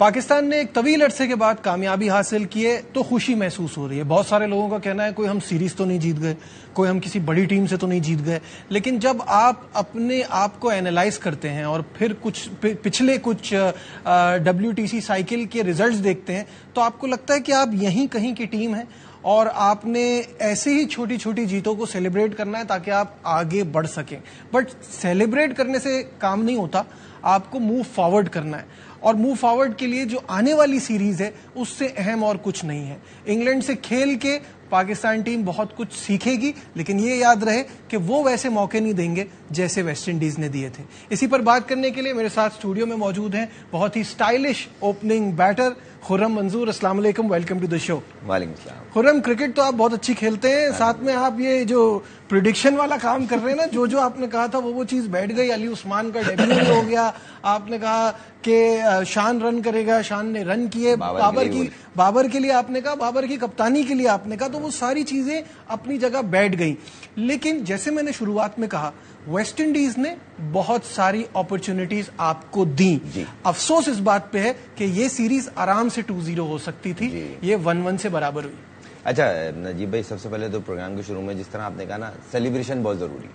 पाकिस्तान ने एक तवील अरसे के बाद कामयाबी हासिल की है तो खुशी महसूस हो रही है। बहुत सारे लोगों का कहना है कोई हम सीरीज तो नहीं जीत गए, कोई हम किसी बड़ी टीम से तो नहीं जीत गए, लेकिन जब आप अपने आप को एनालाइज करते हैं और फिर कुछ पिछले कुछ WTC साइकिल के रिजल्ट्स देखते हैं तो आपको लगता है कि आप यहीं कहीं की टीम है और आपने ऐसे ही छोटी छोटी जीतों को सेलिब्रेट करना है ताकि आप आगे बढ़ सकें। बट सेलिब्रेट करने से काम नहीं होता, आपको मूव फॉरवर्ड करना है और मूव फॉरवर्ड के लिए जो आने वाली सीरीज है उससे अहम और कुछ नहीं है। इंग्लैंड से खेल के पाकिस्तान टीम बहुत कुछ सीखेगी, लेकिन ये याद रहे कि वो वैसे मौके नहीं देंगे जैसे वेस्ट इंडीज ने दिए थे। इसी पर बात करने के लिए मेरे साथ स्टूडियो में मौजूद हैं बहुत ही स्टाइलिश ओपनिंग बैटर खुर्रम मंजूर। अस्सलाम वालेकुम, वेलकम टू द शो। वालेकुम सलाम। खुर्रम, क्रिकेट तो आप बहुत अच्छी खेलते हैं, साथ में आप ये जो प्रिडिक्शन वाला काम कर रहे हैं ना, जो आपने कहा था वो चीज बैठ गई। अली उस्मान का डेब्यू हो गया, आपने कहा कि शान रन करेगा, शान ने रन किए। बाबर के लिए आपने कहा, बाबर की कप्तानी के लिए आपने कहा, तो वो सारी चीजें अपनी जगह बैठ गई। लेकिन जैसे मैंने शुरुआत में कहा, वेस्ट इंडीज ने बहुत सारी अपॉर्चुनिटीज आपको दी। अफसोस इस बात पे है कि ये सीरीज आराम से 2-0 हो सकती थी, ये 1-1 से बराबर हुई। अच्छा नजीब भाई, सबसे पहले तो प्रोग्राम के शुरू में जिस तरह आपने कहा ना, सेलिब्रेशन बहुत जरूरी,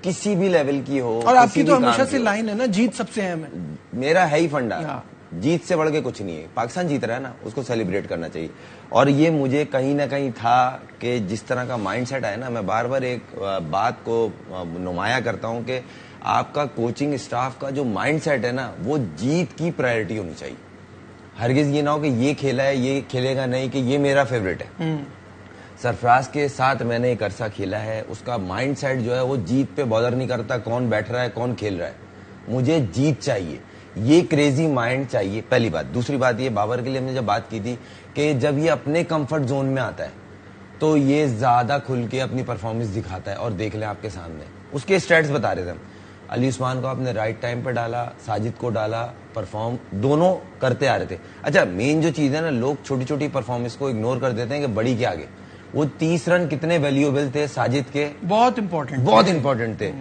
किसी भी लेवल की हो। और आपकी तो हमेशा से लाइन है ना, जीत सबसे अहम है। मेरा है ही फंडा, जीत से बढ़ के कुछ नहीं है। पाकिस्तान जीत रहा है ना, उसको सेलिब्रेट करना चाहिए। और ये मुझे कहीं ना कहीं था कि जिस तरह का माइंडसेट है ना, मैं बार बार एक बात को नुमाया करता हूं कि आपका कोचिंग स्टाफ का जो माइंडसेट है ना, वो जीत की प्रायोरिटी होनी चाहिए। हरगिज ये ना हो कि ये खेला है, ये खेलेगा नहीं, कि ये मेरा फेवरेट है। सरफराज के साथ मैंने एक अरसा खेला है, उसका माइंडसेट जो है वो जीत पे बॉदर नहीं करता, कौन बैठ रहा है कौन खेल रहा है, मुझे जीत चाहिए। ये क्रेजी माइंड चाहिए, पहली बात। दूसरी बात ये, बाबर के लिए हमने जब बात की थी कि जब ये अपने कंफर्ट जोन में आता है तो ये ज्यादा खुल के अपनी परफॉर्मेंस दिखाता है। और देख लें आपके सामने उसके स्टैट्स बता रहे थे हम। अली उस्मान को आपने राइट टाइम पे डाला, साजिद को डाला, परफॉर्म दोनों करते आ रहे थे। अच्छा, मेन जो चीज है ना, लोग छोटी छोटी परफॉर्मेंस को इग्नोर कर देते हैं कि बड़ी के आगे। वो 30 रन कितने वैल्यूएबल थे साजिद के, बहुत इंपॉर्टेंट थे।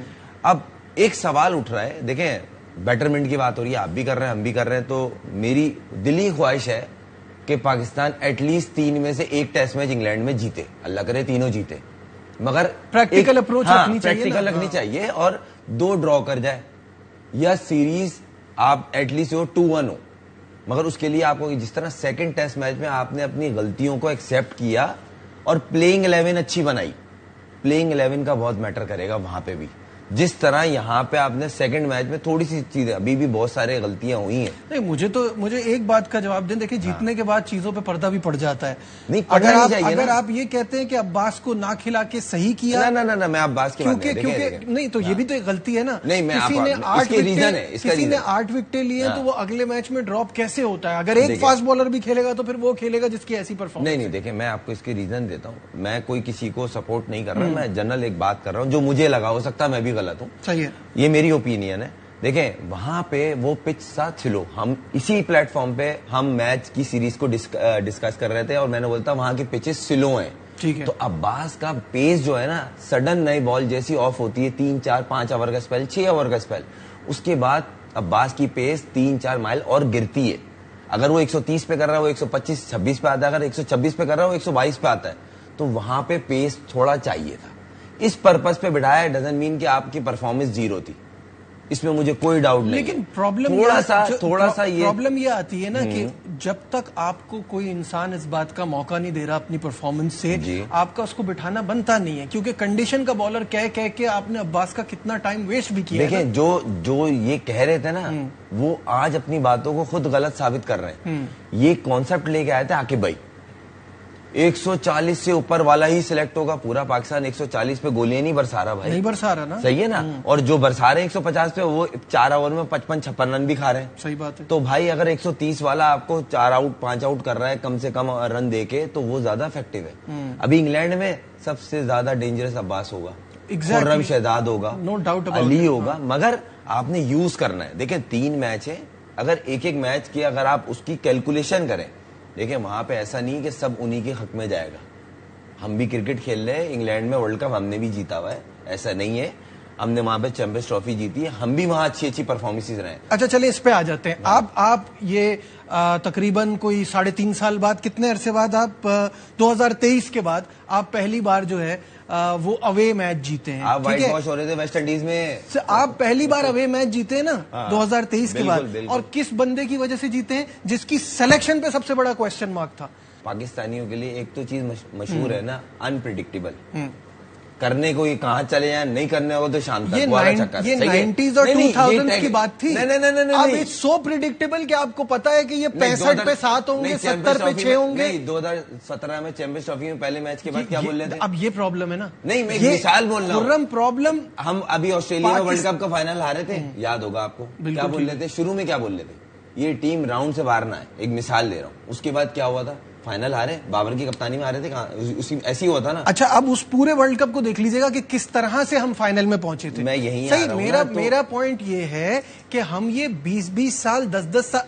अब एक सवाल उठ रहा है, देखें बेटरमेंट की बात हो रही है, आप भी कर रहे हैं हम भी कर रहे हैं, तो मेरी दिली ख्वाहिश है कि पाकिस्तान एटलीस्ट 3 में से 1 टेस्ट मैच इंग्लैंड में जीते, अल्लाह करे तीनों जीते, मगर प्रैक्टिकल अप्रोच प्रैक्टिकल रखनी चाहिए और 2 ड्रॉ कर जाए या सीरीज आप एटलीस्ट 2-1 हो। मगर उसके लिए आपको जिस तरह सेकंड टेस्ट मैच में आपने अपनी गलतियों को एक्सेप्ट किया और प्लेइंग 11 अच्छी बनाई, प्लेइंग 11 का बहुत मैटर करेगा वहां पे भी। जिस तरह यहाँ पे आपने सेकंड मैच में थोड़ी सी चीजें, अभी भी बहुत सारे गलतियां हुई हैं। नहीं, मुझे एक बात का जवाब दें। देखिए, जीतने के बाद चीजों पे पर्दा भी पड़ जाता है। नहीं, अगर आप ये कहते हैं कि अब्बास को ना खिला के सही किया, ना मैं अब्बास की बात नहीं, तो ये भी तो एक गलती है ना। नहीं, किसी ने 8 विकेटें लिए तो वो अगले मैच में ड्रॉप कैसे होता है? अगर एक फास्ट बॉलर भी खेलेगा तो फिर वो खेलेगा जिसकी ऐसी परफॉर्मेंस। नहीं, देखिए मैं आपको इसके रीजन देता हूँ। मैं कोई किसी को सपोर्ट नहीं कर रहा, मैं जनरल एक बात कर रहा हूँ जो मुझे लगा, हो सकता है मैं भी गलत हूँ, सही है, ये मेरी ओपिनियन है। देखें वहां पे वो पिच सा छिलो, हम इसी प्लेटफॉर्म पे हम मैच की सीरीज को डिस्कस कर रहे थे और मैंने बोलता वहां की पिचेस स्लो हैं, ठीक है। तो अब्बास का पेस जो है ना, सडन नई बॉल जैसी ऑफ होती है, 3, 4, 5 ओवर का स्पेल, 6 ओवर का स्पेल, उसके बाद अब्बास की पेस 3-4 माइल और गिरती है। अगर वो 130 पे कर रहा है वो 125-26 पे आता है, अगर 126 पे कर रहा है वो 122 पे आता है, तो वहां पे पेस थोड़ा चाहिए था। इस पर्पस पे बिठाया, डजंट मीन कि आपकी परफॉर्मेंस 0 थी, इसमें मुझे कोई डाउट नहीं। लेकिन प्रॉब्लम थोड़ा सा ये प्रॉब्लम ये आती है ना कि जब तक आपको कोई इंसान इस बात का मौका नहीं दे रहा अपनी परफॉर्मेंस से, आपका उसको बिठाना बनता नहीं है, क्योंकि कंडीशन का बॉलर कह के आपने अब्बास का कितना टाइम वेस्ट भी किया। देखिए जो ये कह रहे थे ना, वो आज अपनी बातों को खुद गलत साबित कर रहे हैं। ये कॉन्सेप्ट लेके आए थे आकिब भाई, 140 से ऊपर वाला ही सिलेक्ट होगा। पूरा पाकिस्तान 140 पे गोलियां नहीं बरसा रहा भाई, नहीं बरसा रहा ना, सही है ना। और जो बरसा रहे 150 पे, वो 4 ओवर में 55-56 रन भी खा रहे हैं, सही बात है। तो भाई अगर 130 वाला आपको 4 आउट 5 आउट कर रहा है कम से कम रन देके, तो वो ज्यादा इफेक्टिव है। अभी इंग्लैंड में सबसे ज्यादा डेंजरस अब्बास होगा, खुर्रम शहजाद होगा, नो डाउट, अली होगा, मगर आपने यूज करना है। देखिए 3 मैच है, अगर एक मैच की अगर आप उसकी कैलकुलेशन करें, देखिए वहां पे ऐसा नहीं कि सब उन्हीं के हक में जाएगा। हम भी क्रिकेट खेल रहे हैं, इंग्लैंड में वर्ल्ड कप हमने भी जीता हुआ है, ऐसा नहीं है। हमने वहां पे चैंपियंस ट्रॉफी जीती है, हम भी वहां अच्छी अच्छी परफॉर्मेंसेज रहे हैं। अच्छा चलिए इस पे आ जाते हैं। आप ये तकरीबन कोई 3.5 साल बाद, कितने अरसे बाद आप 2023 के बाद आप पहली बार जो है वो अवे मैच जीते हैं। आप व्हाइट वॉश हो रहे थे वेस्ट इंडीज में, आप पहली बार अवे मैच जीते हैं ना 2023 के बाद। बिल्कुल। और किस बंदे की वजह से जीते हैं जिसकी सिलेक्शन पे सबसे बड़ा क्वेश्चन मार्क था? पाकिस्तानियों के लिए एक तो चीज मशहूर है ना, अनप्रिडिक्टेबल। करने को ये कहाँ चले जाए, नहीं करने होगा तो शाम तक। ये 90s और 2000s की बात थी। नहीं, अब इट्स सो प्रिडिक्टेबल कि आपको पता है कि ये 65 पे 7 होंगे, 70 पे 6 होंगे। 2017 में चैंपियंस ट्रॉफी में पहले मैच के बाद क्या बोल रहे थे? अब ये प्रॉब्लम है ना। नहीं, मैं मिसाल बोल रहा हूँ। प्रॉब्लम हम अभी ऑस्ट्रेलिया में वर्ल्ड कप का फाइनल हारे थे, याद होगा आपको। क्या बोल रहे थे शुरू में? क्या बोल रहे थे? ये टीम राउंड से बाहर ना है। एक मिसाल दे रहा हूँ। उसके बाद क्या हुआ था? फाइनल हारे, बाबर की कप्तानी में हारे थे। कहाँ उसी ऐसी हुआ था ना। अच्छा, अब उस पूरे वर्ल्ड कप को देख लीजिएगा कि किस तरह से हम फाइनल में पहुंचे थे। मैं यही सही, मेरा पॉइंट ये है कि हम ये 20-20 साल 10-10 साल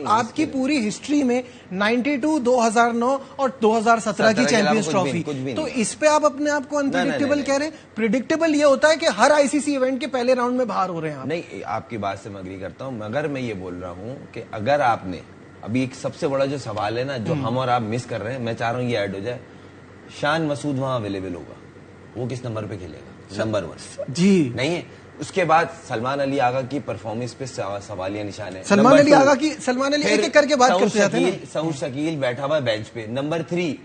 आपकी पूरी हिस्ट्री में 92, 2009 और 2017 की चैंपियंस ट्रॉफी, तो इस पे आप अपने आप को अनप्रिडिक्टेबल कह रहे हैं। प्रिडिक्टेबल ये होता है कि हर आईसीसी इवेंट के पहले राउंड में बाहर हो रहे हैं आप। नहीं, आपकी बात से मैं अग्री करता हूं, मगर मैं ये बोल रहा हूं कि अगर आपने अभी एक सबसे बड़ा जो सवाल है ना, जो हम और आप मिस कर रहे हैं, मैं चाह रहा हूं ये ऐड हो जाए। शान मसूद वहां अवेलेबल होगा, वो किस नंबर पे खेलेगा? नंबर 1 जी नहीं है। उसके बाद सलमान अली आगा की परफॉर्मेंस पे सवालिया निशान है। सलमान अली एक एक करके बात करते जाते हैं। सऊद शकील बैठा हुआ बेंच पे। Number 3,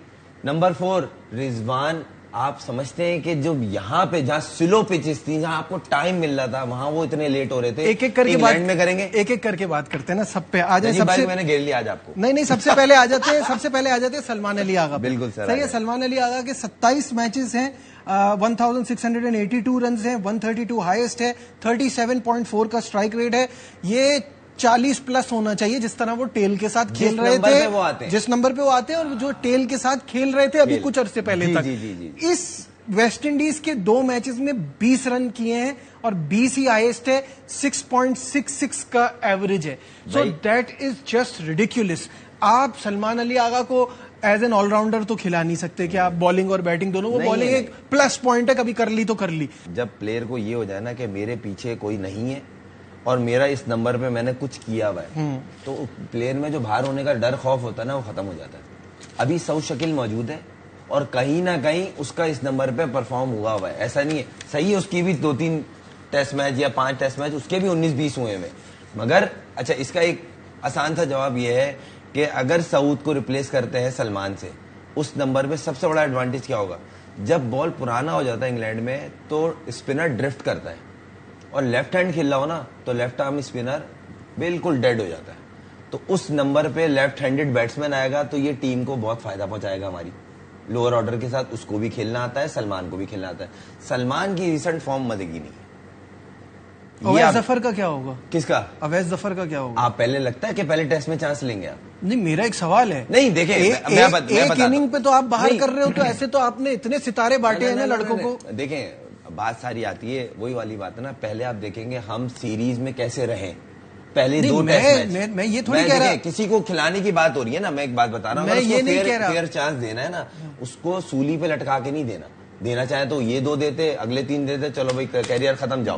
number 4 Rizwan. आप समझते हैं कि जो यहाँ पे जहाँ स्लो पिचेस थी, जहाँ आपको टाइम मिल रहा था, वहां वो इतने लेट हो रहे थे। एक एक करके बात में करेंगे, एक एक करके बात करते हैं ना। सब पे आ जाए। सबसे मैंने घेर लिया आज आपको। नहीं, सबसे पहले आ जाते हैं सलमान अली आगा। बिल्कुल सर, सही है। सलमान अली आगा के 27 मैचेस हैं, 1682 रन हैं, 132 हाईएस्ट है, 37.4 का स्ट्राइक रेट है। ये 40 प्लस होना चाहिए, जिस तरह वो टेल के साथ खेल रहे थे, जिस नंबर पे वो आते हैं और जो टेल के साथ खेल रहे थे अभी कुछ अरसे पहले तक। इस वेस्ट इंडीज के 2 मैचेस में 20 रन किए हैं और 20 ही हाईएस्ट है, 6.66 का एवरेज है। So that is just ridiculous. आप सलमान अली आगा को एज एन ऑलराउंडर तो खिला नहीं सकते कि आप बॉलिंग और बैटिंग दोनों। वो बॉलिंग एक प्लस पॉइंट है, कभी कर ली तो कर ली। जब प्लेयर को ये हो जाए ना कि मेरे पीछे कोई नहीं है और मेरा इस नंबर पे मैंने कुछ किया हुआ है, तो प्लेयर में जो बाहर होने का डर खौफ होता है ना, वो खत्म हो जाता है। अभी सऊद शकील मौजूद है और कहीं ना कहीं उसका इस नंबर पे परफॉर्म हुआ है। ऐसा नहीं है, सही है, उसकी भी 2-3 टेस्ट मैच या 5 टेस्ट मैच उसके भी 19-20 हुए हैं। मगर अच्छा, इसका एक आसान सा जवाब यह है कि अगर सऊद को रिप्लेस करते हैं सलमान से, उस नंबर पे सबसे बड़ा एडवांटेज क्या होगा? जब बॉल पुराना हो जाता है इंग्लैंड में, तो स्पिनर ड्रिफ्ट करता है और लेफ्ट हैंड खेल रहा हो ना, तो लेफ्ट आर्म स्पिनर बिल्कुल डेड हो जाता है। तो उस नंबर पे लेफ्ट हैंडेड बैट्समैन आएगा तो ये टीम को बहुत फायदा पहुंचाएगा। हमारी लोअर ऑर्डर के साथ उसको भी खेलना आता है, सलमान को भी खेलना आता है। सलमान की रिसेंट फॉर्म मदेगी नहीं। अवैध जफर का क्या होगा? किसका? अवैध जफर का क्या होगा? आप पहले लगता है कि पहले टेस्ट में चांस लेंगे आप? नहीं, मेरा एक सवाल है। नहीं देखें, एक इनिंग पे तो आप बाहर कर रहे हो, तो ऐसे तो आपने इतने सितारे बांटे हैं ना लड़कों को। देखें, बात सारी आती है, वही वाली बात है ना। पहले आप देखेंगे हम सीरीज में कैसे रहे, पहले 2 टेस्ट मैच। मैं ये थोड़ी कह रहा, किसी को खिलाने की बात हो रही है ना। मैं एक बात बता रहा हूँ, मैं ये नहीं कह रहा, फेयर चांस देना है ना, उसको सूली पे लटका के नहीं देना। देना चाहे तो ये 2 देते, अगले 3 देते, चलो भाई कैरियर खत्म, जाओ।